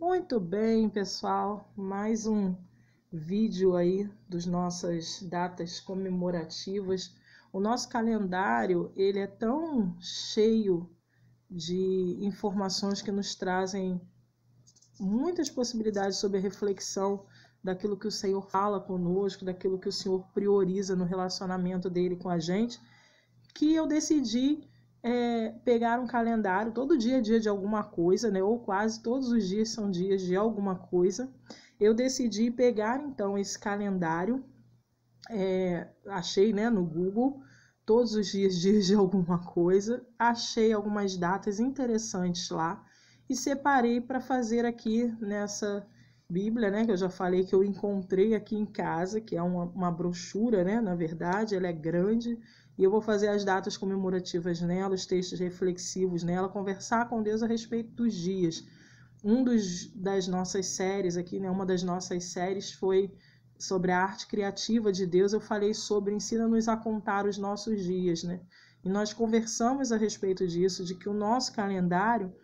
Muito bem, pessoal. Mais um vídeo aí das nossas datas comemorativas. O nosso calendário, ele é tão cheio de informações que nos trazem muitas possibilidades sobre a reflexão daquilo que o Senhor fala conosco, daquilo que o Senhor prioriza no relacionamento dele com a gente, que eu decidi pegar um calendário. Todo dia é dia de alguma coisa, né? Ou quase todos os dias são dias de alguma coisa. Eu decidi pegar então esse calendário, achei, né, no Google, todos os dias de alguma coisa, achei algumas datas interessantes lá e separei para fazer aqui nessa Bíblia, né, que eu já falei que eu encontrei aqui em casa, que é uma brochura, né, na verdade, ela é grande, e eu vou fazer as datas comemorativas nela, os textos reflexivos nela, conversar com Deus a respeito dos dias. Das nossas séries aqui, né, uma das nossas séries foi sobre a arte criativa de Deus. Eu falei sobre ensina-nos a contar os nossos dias, né? E nós conversamos a respeito disso, de que o nosso calendário,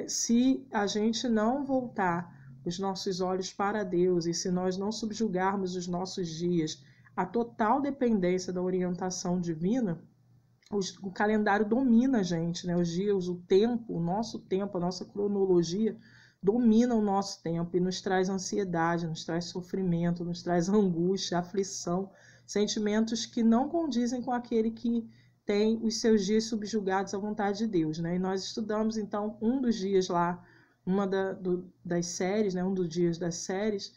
se a gente não voltar os nossos olhos para Deus e se nós não subjugarmos os nossos dias à total dependência da orientação divina, o calendário domina a gente, né? Os dias, o tempo, o nosso tempo, a nossa cronologia domina o nosso tempo e nos traz ansiedade, nos traz sofrimento, nos traz angústia, aflição, sentimentos que não condizem com aquele que tem os seus dias subjugados à vontade de Deus, né? E nós estudamos então um dos dias lá, das séries, né? Um dos dias das séries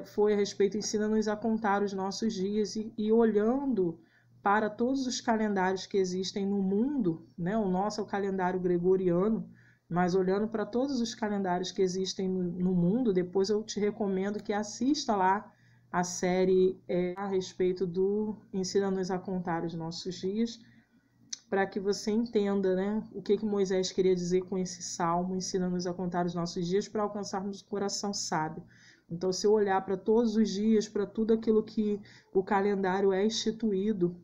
foi a respeito, ensina-nos a contar os nossos dias e olhando para todos os calendários que existem no mundo, né? O nosso é o calendário gregoriano, mas olhando para todos os calendários que existem no mundo, depois eu te recomendo que assista lá a série a respeito do Ensina-nos a contar os nossos dias, para que você entenda, né, o que Moisés queria dizer com esse salmo, ensina-nos a contar os nossos dias para alcançarmos o coração sábio. Então, se eu olhar para todos os dias, para tudo aquilo que o calendário é instituído,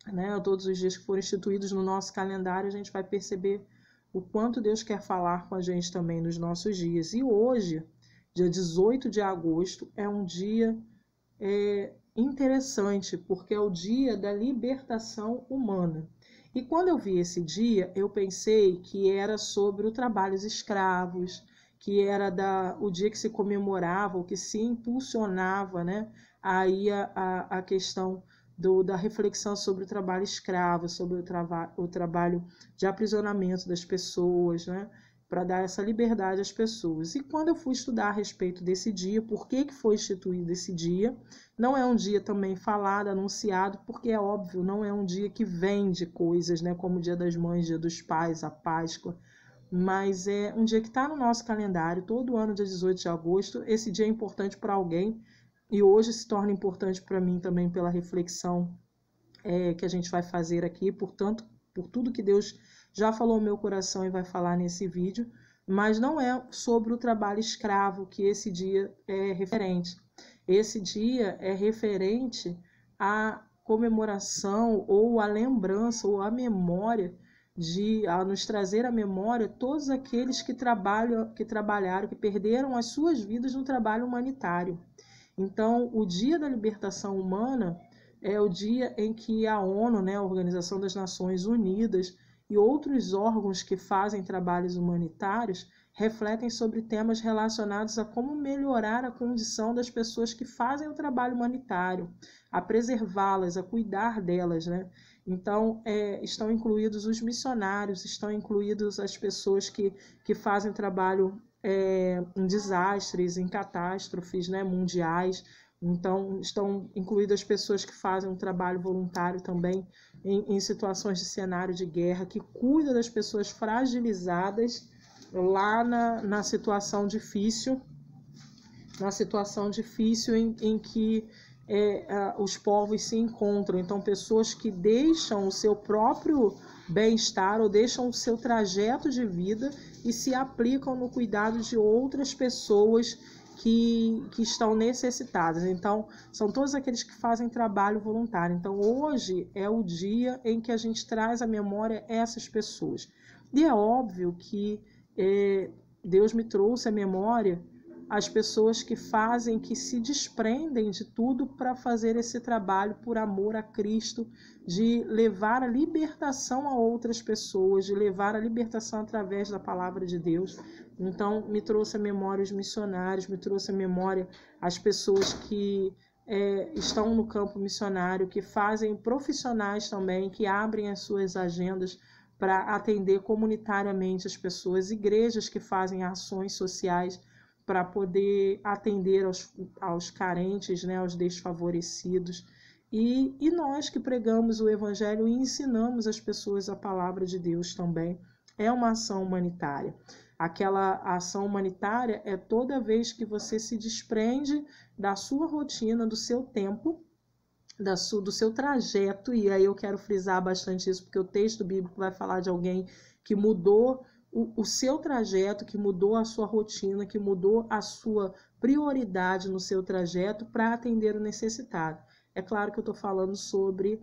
né, todos os dias que foram instituídos no nosso calendário, a gente vai perceber o quanto Deus quer falar com a gente também nos nossos dias. E hoje, dia 18 de agosto, é um dia interessante, porque é o dia da libertação humana. E quando eu vi esse dia, eu pensei que era sobre o trabalho dos escravos, que era o dia que se comemorava, ou que se impulsionava, né, aí a questão da reflexão sobre o trabalho escravo, sobre o trabalho de aprisionamento das pessoas, né, para dar essa liberdade às pessoas. E quando eu fui estudar a respeito desse dia, por que foi instituído esse dia, não é um dia também falado, anunciado, porque é óbvio, não é um dia que vende coisas, né, como o Dia das Mães, Dia dos Pais, a Páscoa, mas é um dia que está no nosso calendário, todo ano, dia 18 de agosto. Esse dia é importante para alguém, e hoje se torna importante para mim também pela reflexão que a gente vai fazer aqui, portanto, por tudo que Deus já falou no meu coração e vai falar nesse vídeo, mas não é sobre o trabalho escravo que esse dia é referente. Esse dia é referente à comemoração ou à lembrança ou à memória a nos trazer à memória todos aqueles que trabalharam, que perderam as suas vidas no trabalho humanitário. Então, o Dia da Libertação Humana é o dia em que a ONU, né, a Organização das Nações Unidas, e outros órgãos que fazem trabalhos humanitários refletem sobre temas relacionados a como melhorar a condição das pessoas que fazem o trabalho humanitário, a preservá-las, a cuidar delas, né? Então, estão incluídos os missionários, estão incluídos as pessoas que fazem trabalho em desastres, em catástrofes, né, mundiais. Então, estão incluídas as pessoas que fazem um trabalho voluntário também em situações de cenário de guerra, que cuida das pessoas fragilizadas lá na situação difícil, em que os povos se encontram. Então, pessoas que deixam o seu próprio bem-estar ou deixam o seu trajeto de vida e se aplicam no cuidado de outras pessoas que estão necessitadas. Então, são todos aqueles que fazem trabalho voluntário. Então, hoje é o dia em que a gente traz à memória essas pessoas. E é óbvio que Deus me trouxe à memória as pessoas que fazem, que se desprendem de tudo para fazer esse trabalho por amor a Cristo, de levar a libertação a outras pessoas, de levar a libertação através da palavra de Deus. Então, me trouxe à memória os missionários, me trouxe à memória as pessoas que estão no campo missionário, que fazem, profissionais também, que abrem as suas agendas para atender comunitariamente as pessoas, igrejas que fazem ações sociais para poder atender aos carentes, né, aos desfavorecidos. E nós que pregamos o Evangelho e ensinamos as pessoas a palavra de Deus também. É uma ação humanitária. Aquela ação humanitária é toda vez que você se desprende da sua rotina, do seu tempo, do seu trajeto, e aí eu quero frisar bastante isso, porque o texto bíblico vai falar de alguém que mudou o seu trajeto, que mudou a sua rotina, que mudou a sua prioridade no seu trajeto para atender o necessitado. É claro que eu estou falando sobre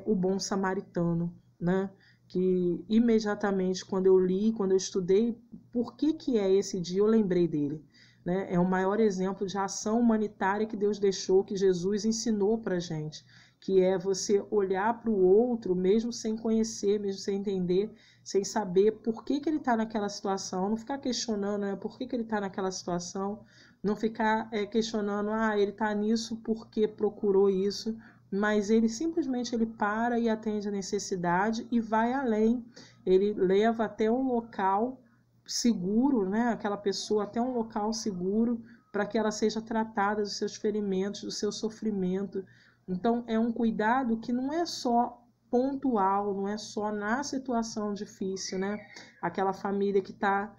o bom samaritano, né? Que imediatamente quando eu li, quando eu estudei por que é esse dia, eu lembrei dele. Né? É o maior exemplo de ação humanitária que Deus deixou, que Jesus ensinou para a gente, que é você olhar para o outro, mesmo sem conhecer, mesmo sem entender, sem saber por que ele está naquela situação, não ficar questionando, né, por que ele está naquela situação, não ficar questionando, ele está nisso porque procurou isso, mas ele simplesmente para e atende a necessidade e vai além, ele leva até um local seguro, né, aquela pessoa até um local seguro para que ela seja tratada dos seus ferimentos, do seu sofrimento. Então, é um cuidado que não é só pontual, não é só na situação difícil, né? Aquela família que está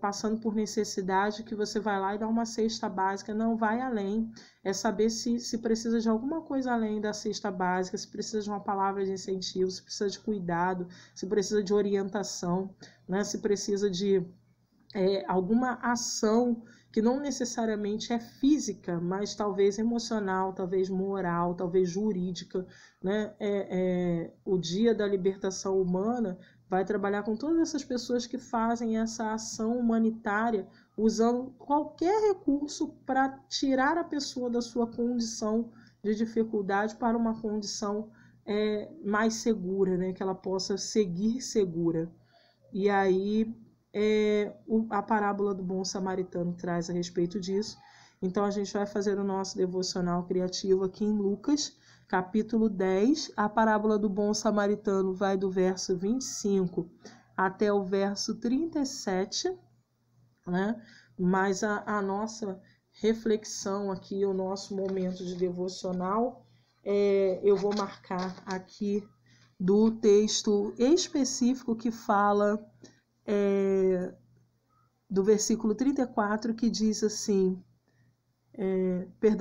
passando por necessidade, que você vai lá e dá uma cesta básica, não, vai além. É saber se precisa de alguma coisa além da cesta básica, se precisa de uma palavra de incentivo, se precisa de cuidado, se precisa de orientação, né? Se precisa de alguma ação que não necessariamente é física, mas talvez emocional, talvez moral, talvez jurídica, né? O Dia da Libertação Humana vai trabalhar com todas essas pessoas que fazem essa ação humanitária usando qualquer recurso para tirar a pessoa da sua condição de dificuldade para uma condição mais segura, né? Que ela possa seguir segura. E aí a parábola do bom samaritano traz a respeito disso. Então a gente vai fazer o nosso devocional criativo aqui em Lucas, capítulo 10. A parábola do bom samaritano vai do verso 25 até o verso 37, né? Mas a nossa reflexão aqui, o nosso momento de devocional, eu vou marcar aqui do texto específico que fala do versículo 34, que diz assim,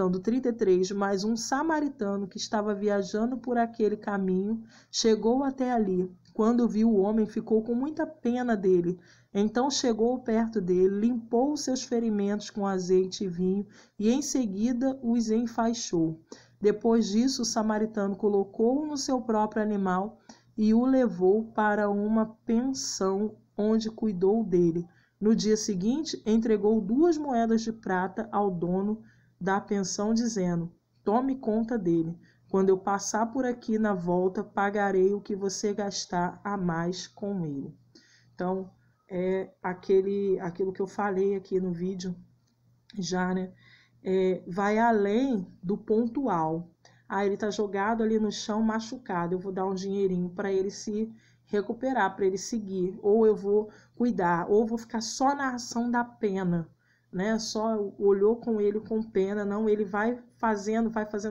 do 33, mas um samaritano que estava viajando por aquele caminho chegou até ali. Quando viu o homem, ficou com muita pena dele. Então chegou perto dele, limpou os seus ferimentos com azeite e vinho e em seguida os enfaixou. Depois disso, o samaritano colocou-o no seu próprio animal e o levou para uma pensão onde cuidou dele. No dia seguinte, entregou 2 moedas de prata ao dono da pensão, dizendo: tome conta dele. Quando eu passar por aqui na volta, pagarei o que você gastar a mais com ele. Então, aquilo que eu falei aqui no vídeo já, né? Vai além do pontual. Ele está jogado ali no chão, machucado. Eu vou dar um dinheirinho para ele se recuperar, para ele seguir. Ou eu vou cuidar, ou vou ficar só na ação da pena, né? Só olhou com ele com pena. Não, ele vai fazendo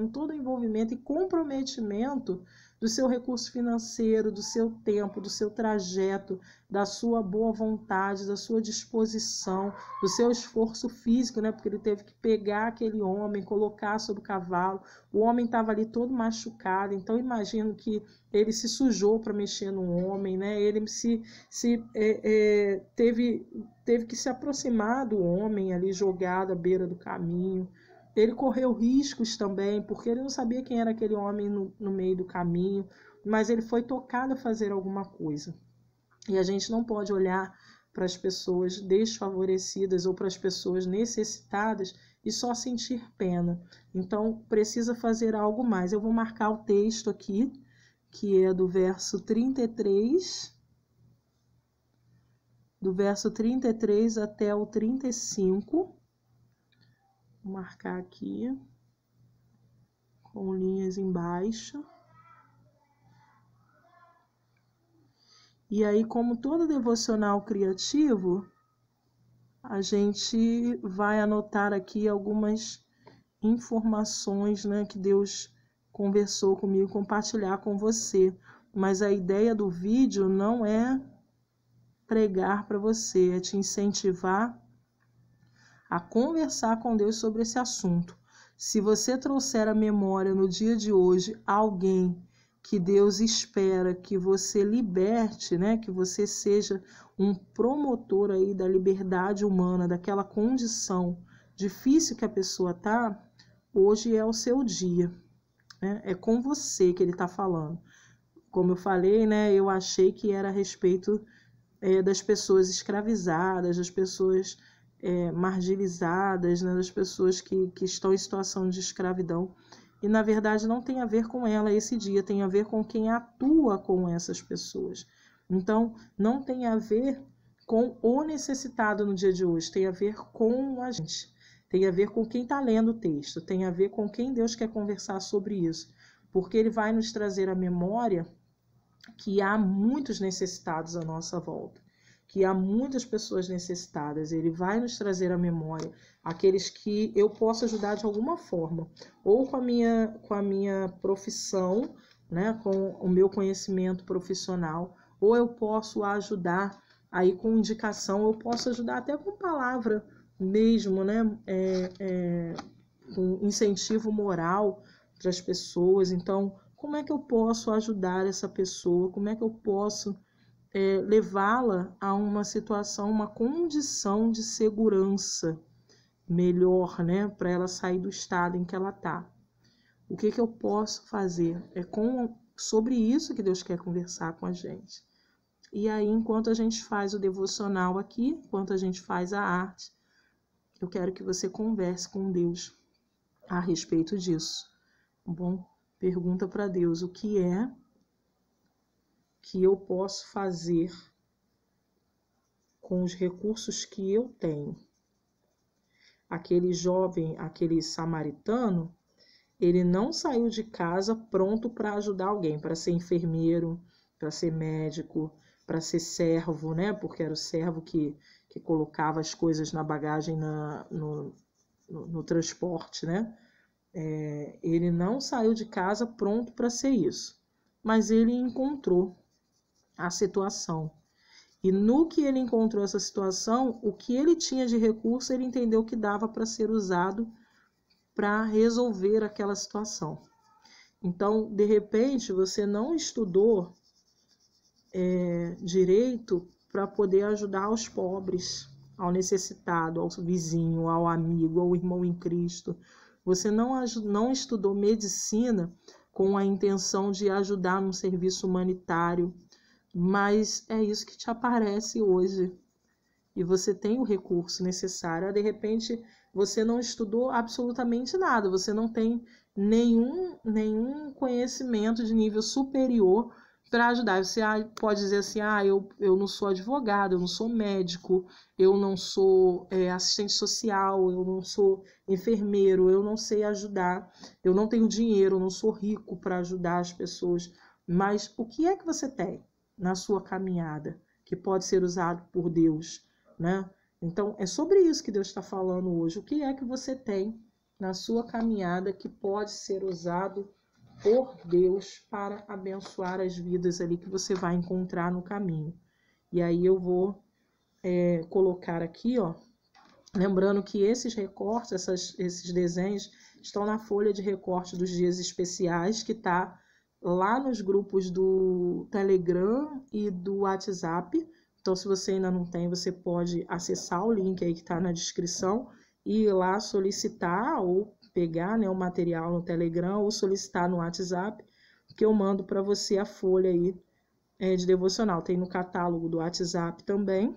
todo o envolvimento e comprometimento do seu recurso financeiro, do seu tempo, do seu trajeto, da sua boa vontade, da sua disposição, do seu esforço físico, né? Porque ele teve que pegar aquele homem, colocar sobre o cavalo. O homem estava ali todo machucado, então imagino que ele se sujou para mexer no homem, né? Ele teve que se aproximar do homem ali jogado à beira do caminho. Ele correu riscos também, porque ele não sabia quem era aquele homem no meio do caminho, mas ele foi tocado a fazer alguma coisa. E a gente não pode olhar para as pessoas desfavorecidas ou para as pessoas necessitadas e só sentir pena. Então, precisa fazer algo mais. Eu vou marcar o texto aqui, que é do verso 33, até o 35. Vou marcar aqui, com linhas embaixo. E aí, como todo devocional criativo, a gente vai anotar aqui algumas informações, né, que Deus conversou comigo, compartilhar com você. Mas a ideia do vídeo não é pregar para você, é te incentivar a conversar com Deus sobre esse assunto. Se você trouxer à memória no dia de hoje alguém que Deus espera que você liberte, né? Que você seja um promotor aí da liberdade humana, daquela condição difícil que a pessoa está, hoje é o seu dia, né? É com você que ele está falando. Como eu falei, né? Eu achei que era a respeito das pessoas escravizadas, das pessoas marginalizadas, né? Das pessoas que estão em situação de escravidão. E, na verdade, não tem a ver com ela esse dia, tem a ver com quem atua com essas pessoas. Então, não tem a ver com o necessitado no dia de hoje, tem a ver com a gente. Tem a ver com quem está lendo o texto, tem a ver com quem Deus quer conversar sobre isso. Porque ele vai nos trazer à memória que há muitos necessitados à nossa volta, que há muitas pessoas necessitadas. Ele vai nos trazer à memória aqueles que eu posso ajudar de alguma forma, ou com a minha profissão, né, com o meu conhecimento profissional, ou eu posso ajudar aí com indicação, eu posso ajudar até com palavra mesmo, né, com incentivo moral para as pessoas. Então, como é que eu posso ajudar essa pessoa? Como é que eu posso levá-la a uma situação, uma condição de segurança melhor, né, para ela sair do estado em que ela está? O que eu posso fazer? Sobre isso que Deus quer conversar com a gente. E aí, enquanto a gente faz o devocional aqui, enquanto a gente faz a arte, eu quero que você converse com Deus a respeito disso, tá bom? Pergunta para Deus o que é que eu posso fazer com os recursos que eu tenho. Aquele jovem, aquele samaritano, ele não saiu de casa pronto para ajudar alguém, para ser enfermeiro, para ser médico, para ser servo, né? Porque era o servo que colocava as coisas na bagagem no transporte, né? Ele não saiu de casa pronto para ser isso, mas ele encontrou a situação. E no que ele encontrou essa situação, o que ele tinha de recurso, ele entendeu que dava para ser usado para resolver aquela situação. Então, de repente, você não estudou direito para poder ajudar os pobres, ao necessitado, ao vizinho, ao amigo, ao irmão em Cristo. Você não estudou medicina com a intenção de ajudar num serviço humanitário, mas é isso que te aparece hoje. E você tem o recurso necessário. De repente, você não estudou absolutamente nada, você não tem nenhum conhecimento de nível superior para ajudar. Você pode dizer assim, eu não sou advogado, eu não sou médico, eu não sou assistente social, eu não sou enfermeiro, eu não sei ajudar, eu não tenho dinheiro, eu não sou rico para ajudar as pessoas. Mas o que é que você tem na sua caminhada que pode ser usado por Deus, né? Então, é sobre isso que Deus está falando hoje. O que é que você tem na sua caminhada que pode ser usado por Deus para abençoar as vidas ali que você vai encontrar no caminho? E aí eu vou colocar aqui, ó, lembrando que esses recortes, esses desenhos estão na folha de recorte dos dias especiais, que está lá nos grupos do Telegram e do WhatsApp. Então, se você ainda não tem, você pode acessar o link aí que está na descrição e ir lá solicitar ou pegar, né, o material no Telegram ou solicitar no WhatsApp, que eu mando para você a folha aí de devocional. Tem no catálogo do WhatsApp também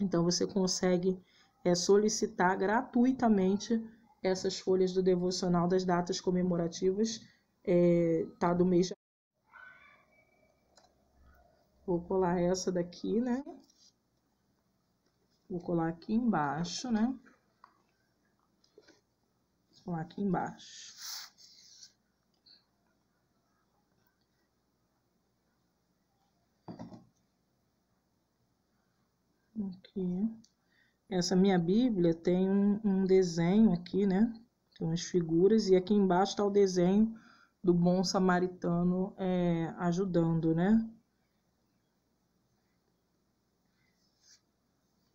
Então, você consegue solicitar gratuitamente essas folhas do devocional das datas comemorativas, tá, do mês. Vou colar essa daqui, né? Vou colar aqui embaixo, né? Vou colar aqui embaixo. Aqui. Essa minha Bíblia tem um desenho aqui, né? Tem umas figuras, e aqui embaixo está o desenho do bom samaritano ajudando, né?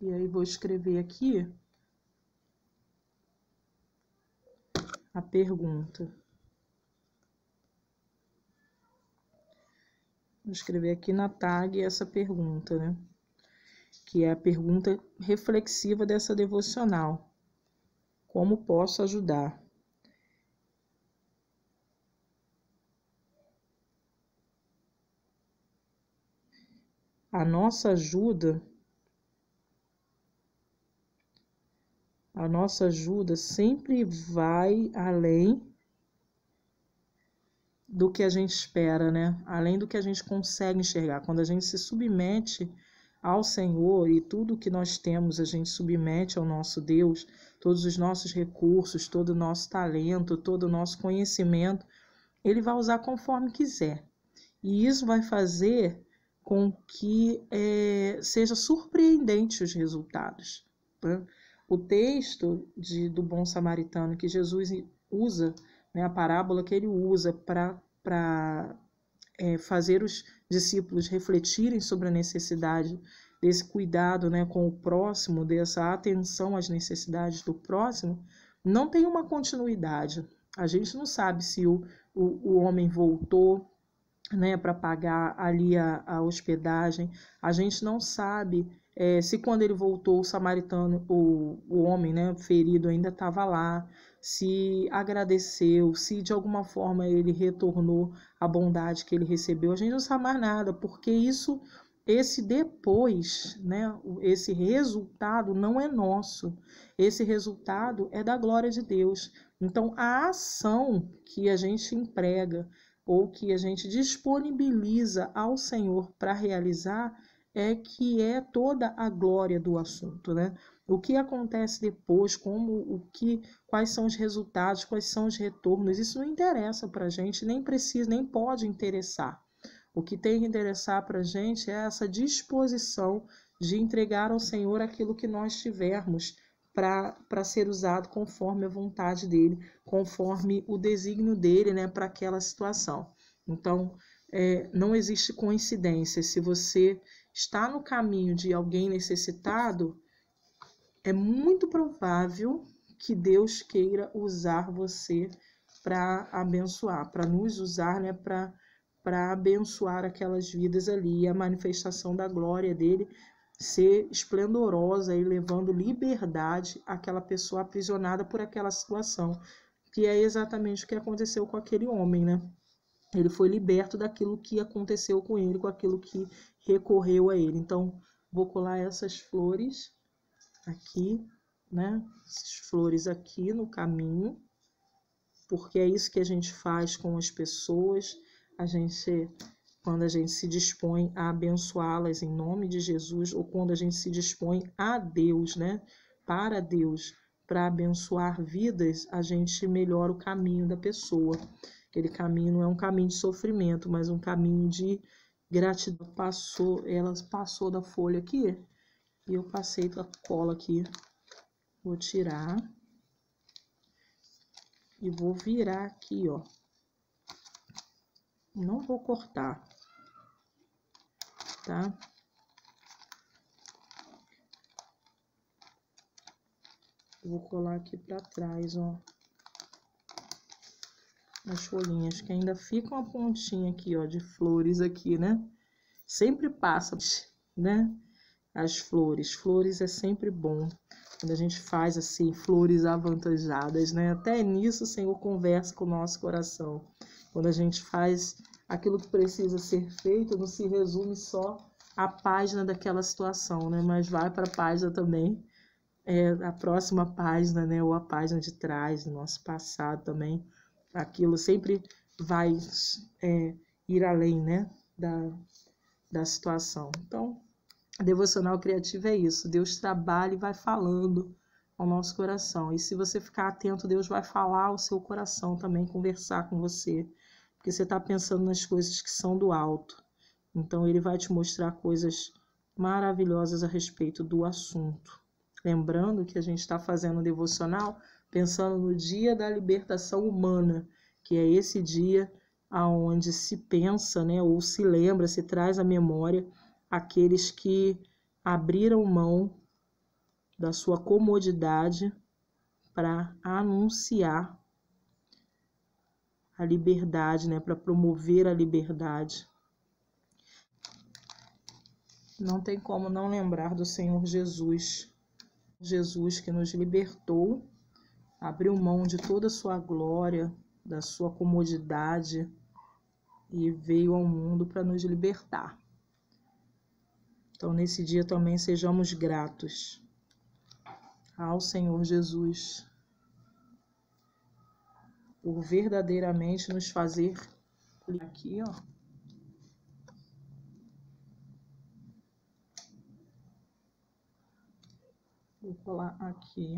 E aí vou escrever aqui a pergunta. Vou escrever aqui na tag essa pergunta, né? Que é a pergunta reflexiva dessa devocional. Como posso ajudar? A nossa ajuda sempre vai além do que a gente espera, né? Além do que a gente consegue enxergar. Quando a gente se submete ao Senhor e tudo que nós temos, a gente submete ao nosso Deus, todos os nossos recursos, todo o nosso talento, todo o nosso conhecimento, Ele vai usar conforme quiser. E isso vai fazer com que seja surpreendente os resultados, né? O texto do bom samaritano que Jesus usa, né, a parábola que ele usa para fazer os discípulos refletirem sobre a necessidade desse cuidado, né, com o próximo, dessa atenção às necessidades do próximo, não tem uma continuidade. A gente não sabe se o homem voltou, né, para pagar ali a hospedagem. A gente não sabe se quando ele voltou o samaritano, o homem, né, ferido ainda estava lá, se agradeceu, se de alguma forma ele retornou a bondade que ele recebeu. A gente não sabe mais nada, porque esse depois, né, esse resultado não é nosso. Esse resultado é da glória de Deus. Então, a ação que a gente emprega ou que a gente disponibiliza ao Senhor para realizar que é toda a glória do assunto, né? O que acontece depois, quais são os resultados, quais são os retornos, isso não interessa para a gente, nem precisa, nem pode interessar. O que tem que interessar para a gente é essa disposição de entregar ao Senhor aquilo que nós tivermos para ser usado conforme a vontade dele, conforme o desígnio dele, né, para aquela situação. Então, não existe coincidência. Se você está no caminho de alguém necessitado, é muito provável que Deus queira usar você para abençoar, para nos usar, né, para abençoar aquelas vidas ali, e a manifestação da glória dele ser esplendorosa e levando liberdade àquela pessoa aprisionada por aquela situação, que é exatamente o que aconteceu com aquele homem, né? Ele foi liberto daquilo que aconteceu com ele, com aquilo que recorreu a ele. Então, vou colar essas flores aqui, né? Essas flores aqui no caminho, porque é isso que a gente faz com as pessoas. Quando a gente se dispõe a abençoá-las em nome de Jesus, ou quando a gente se dispõe a Deus, né? Para Deus, para abençoar vidas, a gente melhora o caminho da pessoa. Aquele caminho não é um caminho de sofrimento, mas um caminho de gratidão. Ela passou da folha aqui e eu passei a cola aqui. Vou tirar e vou virar aqui, ó. Não vou cortar, tá? Vou colar aqui para trás, ó, as folhinhas, que ainda fica uma pontinha aqui, ó, de flores aqui, né? Sempre passa, né? As flores. Flores é sempre bom. Quando a gente faz assim, flores avantajadas, né? Até nisso o Senhor conversa com o nosso coração. Quando a gente faz aquilo que precisa ser feito, não se resume só a página daquela situação, né? Mas vai para a página também, a próxima página, né? Ou a página de trás, do nosso passado também. Aquilo sempre vai ir além, né? Da situação. Então, a devocional criativa é isso. Deus trabalha e vai falando ao nosso coração. E se você ficar atento, Deus vai falar ao seu coração também, conversar com você. Porque você está pensando nas coisas que são do alto. Então, ele vai te mostrar coisas maravilhosas a respeito do assunto. Lembrando que a gente está fazendo um devocional pensando no dia da libertação humana, que é esse dia onde se pensa, né, ou se lembra, se traz à memória aqueles que abriram mão da sua comodidade para anunciar a liberdade, né, para promover a liberdade. Não tem como não lembrar do Senhor Jesus. Jesus que nos libertou, abriu mão de toda a sua glória, da sua comodidade e veio ao mundo para nos libertar. Então, nesse dia também sejamos gratos ao Senhor Jesus por verdadeiramente nos fazer aqui, ó. Vou colar aqui.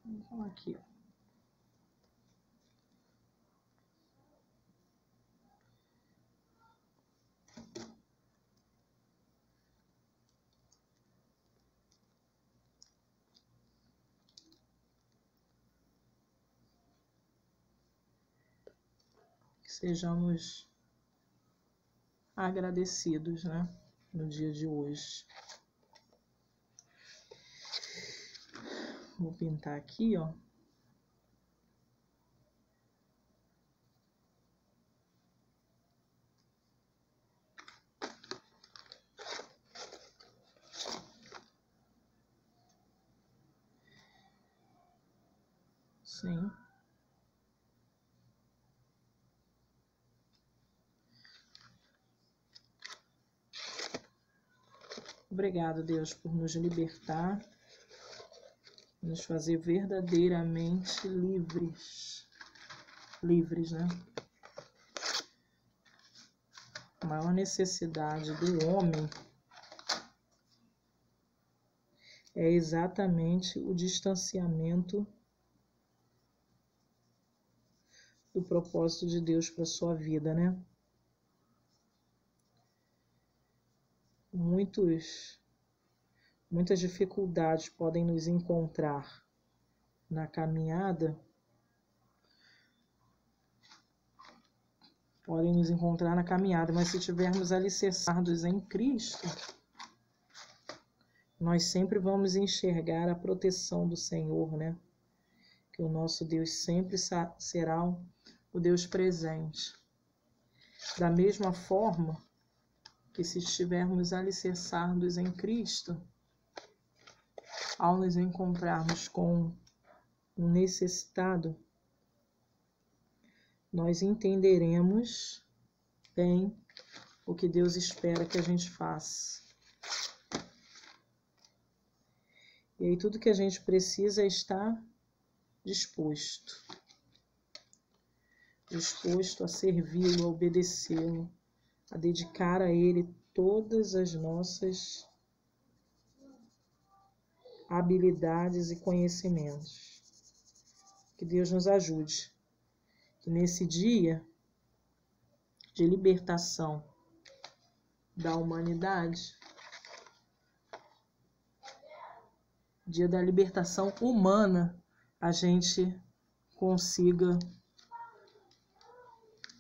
Vou colar aqui, ó. Que sejamos agradecidos, né, no dia de hoje. Vou pintar aqui, ó. Sim. Obrigado, Deus, por nos libertar, nos fazer verdadeiramente livres. Livres, né? A maior necessidade do homem é exatamente o distanciamento do propósito de Deus para a sua vida, né? Muitas dificuldades podem nos encontrar na caminhada, mas se tivermos alicerçados em Cristo, nós sempre vamos enxergar a proteção do Senhor, né? Que o nosso Deus sempre será o Deus presente. Da mesma forma que se estivermos alicerçados em Cristo, ao nos encontrarmos com um necessitado, nós entenderemos bem o que Deus espera que a gente faça. E aí tudo que a gente precisa é estar disposto a servi-lo, a obedecê-lo, a dedicar a Ele todas as nossas habilidades e conhecimentos. Que Deus nos ajude. Que nesse dia de libertação da humanidade, dia da libertação humana, a gente consiga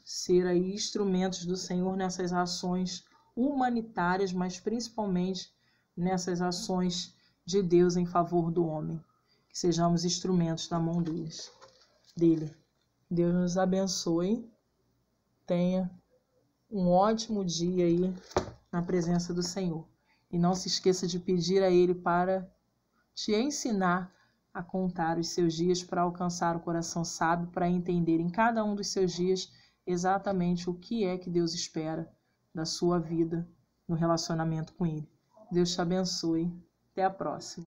ser aí instrumentos do Senhor nessas ações humanitárias, mas principalmente nessas ações de Deus em favor do homem. Que sejamos instrumentos na mão dele. Deus nos abençoe. Tenha um ótimo dia aí na presença do Senhor. E não se esqueça de pedir a Ele para te ensinar a contar os seus dias para alcançar o coração sábio, para entender em cada um dos seus dias exatamente o que é que Deus espera da sua vida no relacionamento com Ele. Deus te abençoe. Até a próxima.